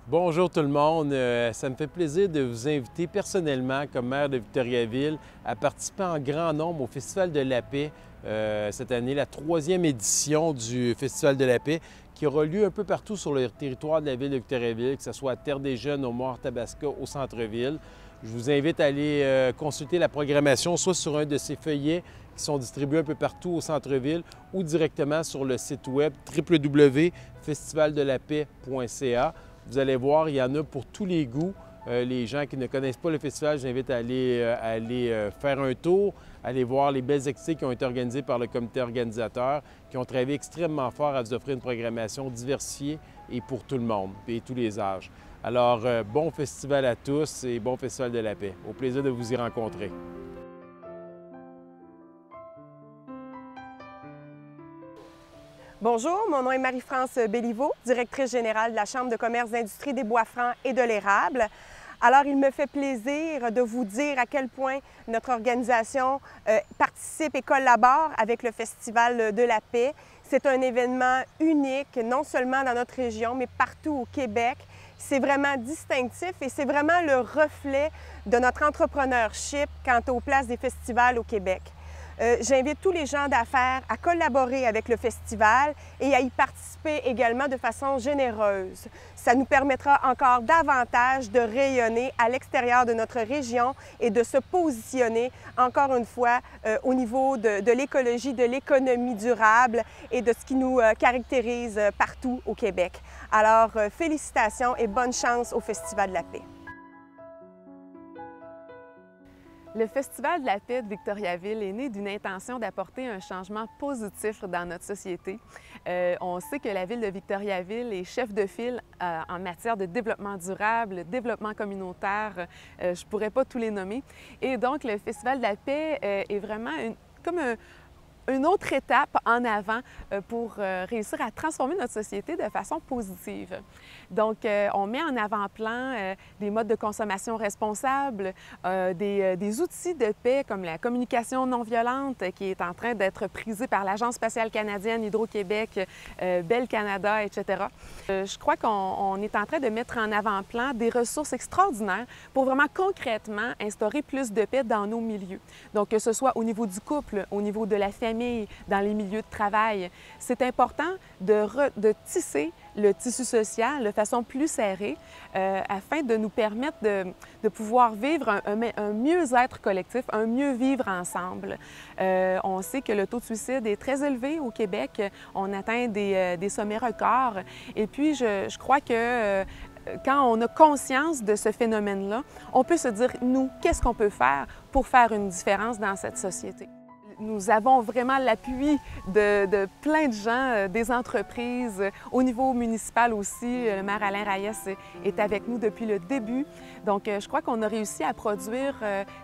Bonjour tout le monde. Ça me fait plaisir de vous inviter personnellement, comme maire de Victoriaville, à participer en grand nombre au Festival de la paix cette année, la troisième édition du Festival de la paix, qui aura lieu un peu partout sur le territoire de la ville de Victoriaville, que ce soit à Terre-des-Jeunes, au Mont-Arthabasca, au centre-ville. Je vous invite à aller consulter la programmation, soit sur un de ces feuillets qui sont distribués un peu partout au centre-ville ou directement sur le site web www.festivaldelapaix.ca. Vous allez voir, il y en a pour tous les goûts. Les gens qui ne connaissent pas le festival, j'invite à aller faire un tour, aller voir les belles activités qui ont été organisées par le comité organisateur, qui ont travaillé extrêmement fort à vous offrir une programmation diversifiée et pour tout le monde et tous les âges. Alors, bon festival à tous et bon festival de la paix. Au plaisir de vous y rencontrer. Bonjour, mon nom est Marie-France Béliveau, directrice générale de la Chambre de commerce, d'industrie des Bois-Francs et de l'érable. Alors, il me fait plaisir de vous dire à quel point notre organisation participe et collabore avec le Festival de la paix. C'est un événement unique, non seulement dans notre région, mais partout au Québec. C'est vraiment distinctif et c'est vraiment le reflet de notre entrepreneurship quant aux places des festivals au Québec. J'invite tous les gens d'affaires à collaborer avec le festival et à y participer également de façon généreuse. Ça nous permettra encore davantage de rayonner à l'extérieur de notre région et de se positionner, encore une fois, au niveau de l'écologie, de l'économie durable et de ce qui nous caractérise partout au Québec. Alors, félicitations et bonne chance au Festival de la paix. Le Festival de la paix de Victoriaville est né d'une intention d'apporter un changement positif dans notre société. On sait que la ville de Victoriaville est chef de file en matière de développement durable, développement communautaire, je ne pourrais pas tous les nommer. Et donc, le Festival de la paix est vraiment une autre étape en avant pour réussir à transformer notre société de façon positive. Donc, on met en avant-plan des modes de consommation responsables, des outils de paix comme la communication non violente qui est en train d'être prisée par l'Agence spatiale canadienne, Hydro-Québec, Bell Canada, etc. Je crois qu'on est en train de mettre en avant-plan des ressources extraordinaires pour vraiment concrètement instaurer plus de paix dans nos milieux. Donc, que ce soit au niveau du couple, au niveau de la famille, dans les milieux de travail. C'est important de tisser le tissu social de façon plus serrée afin de nous permettre de pouvoir vivre un mieux-être collectif, un mieux vivre ensemble. On sait que le taux de suicide est très élevé au Québec. On atteint des sommets records. Et puis, je crois que quand on a conscience de ce phénomène-là, on peut se dire, nous, qu'est-ce qu'on peut faire pour faire une différence dans cette société? Nous avons vraiment l'appui de plein de gens, des entreprises, au niveau municipal aussi. Le maire Alain Reyes est avec nous depuis le début. Donc, je crois qu'on a réussi à produire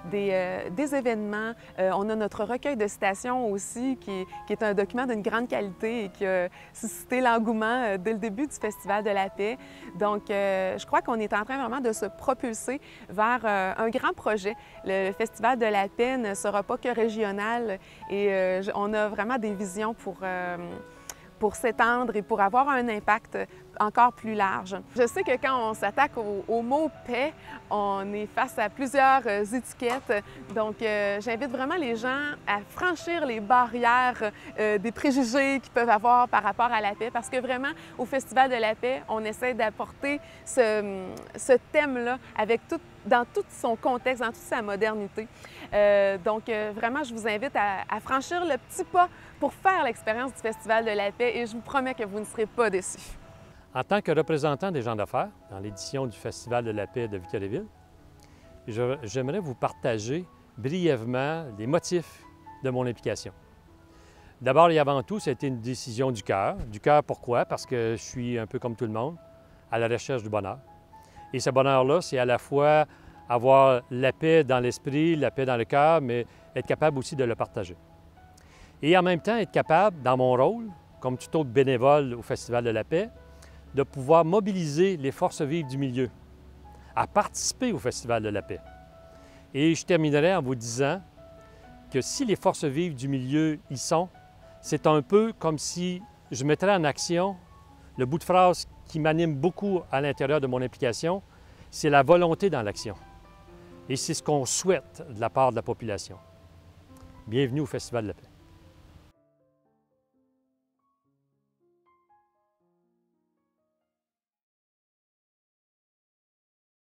des événements. On a notre recueil de citations aussi, qui est un document d'une grande qualité et qui a suscité l'engouement dès le début du Festival de la paix. Donc, je crois qu'on est en train vraiment de se propulser vers un grand projet. Le Festival de la paix ne sera pas que régional. Et on a vraiment des visions pour s'étendre et pour avoir un impact encore plus large. Je sais que quand on s'attaque au mot « paix », on est face à plusieurs étiquettes. Donc, j'invite vraiment les gens à franchir les barrières des préjugés qu'ils peuvent avoir par rapport à la paix, parce que vraiment, au Festival de la paix, on essaie d'apporter ce thème-là dans tout son contexte, dans toute sa modernité. Donc, vraiment, je vous invite à franchir le petit pas pour faire l'expérience du Festival de la paix et je vous promets que vous ne serez pas déçus. En tant que représentant des gens d'affaires dans l'édition du Festival de la paix de Victoriaville, j'aimerais vous partager brièvement les motifs de mon implication. D'abord et avant tout, c'était une décision du cœur. Du cœur, pourquoi? Parce que je suis un peu comme tout le monde, à la recherche du bonheur. Et ce bonheur-là, c'est à la fois avoir la paix dans l'esprit, la paix dans le cœur, mais être capable aussi de le partager. Et en même temps, être capable, dans mon rôle, comme tout autre bénévole au Festival de la paix, de pouvoir mobiliser les forces vives du milieu à participer au Festival de la paix. Et je terminerai en vous disant que si les forces vives du milieu y sont, c'est un peu comme si je mettrais en action Le bout de phrase qui m'anime beaucoup à l'intérieur de mon implication, c'est la volonté dans l'action. Et c'est ce qu'on souhaite de la part de la population. Bienvenue au Festival de la paix.